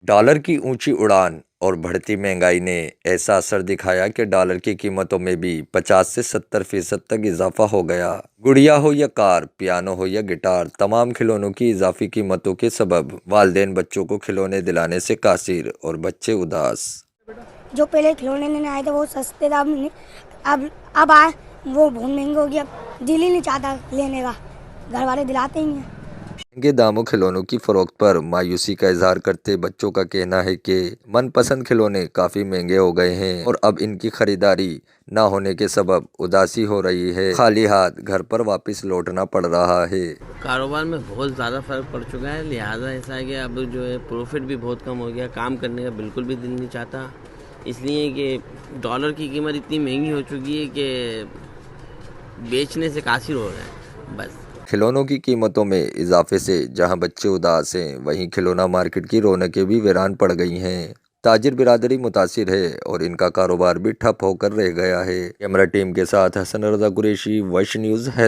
Dollar کی اونچی اڑان اور بڑھتی مہنگائی نے ایسا اثر دکھایا کہ ڈالر کی قیمتوں میں بھی 50 سے 70% تک اضافہ ہو گیا۔ گڑیا ہو یا کار، پیانو ہو یا گٹار، تمام کھلونوں کی اضافی قیمتوں کے سبب والدین بچوں کو کھلونے دلانے سے قاصر اور بچے اداس۔ جو پہلے کھلونے لینے آئے تھے وہ سستے دام اب آئے وہ بہت مہنگے ہو گیا، دل ہی نہیں چاہتا لینے کا، گھر والے دلاتے ہی نہیں ہیں۔ مہنگے داموں کھلونوں کی فروخت پر مایوسی کا اظہار کرتے بچوں کا کہنا ہے کہ من پسند کھلونے کافی مہنگے ہو گئے ہیں اور اب ان کی خریداری نہ ہونے کے سبب اداسی ہو رہی ہے، خالی ہاتھ گھر پر واپس لوٹنا پڑ رہا ہے۔ کاروبار میں بہت زیادہ فرق پڑ چکا ہے، لہٰذا ایسا ہے کہ اب جو ہے پروفٹ بھی بہت کم ہو گیا، کام کرنے کا بالکل بھی دل نہیں چاہتا، اس لیے کہ ڈالر کی قیمت اتنی مہنگی ہو چکی ہے کہ بیچنے سے قاصر ہو رہے ہیں بس۔ کھلونوں کی قیمتوں میں اضافے سے جہاں بچے اداس ہیں، وہیں کھلونا مارکیٹ کی رونقیں بھی ویران پڑ گئی ہیں۔ تاجر برادری متاثر ہے اور ان کا کاروبار بھی ٹھپ ہو کر رہ گیا ہے۔ کیمرہ ٹیم کے ساتھ حسن رضا قریشی، وش نیوز ہے۔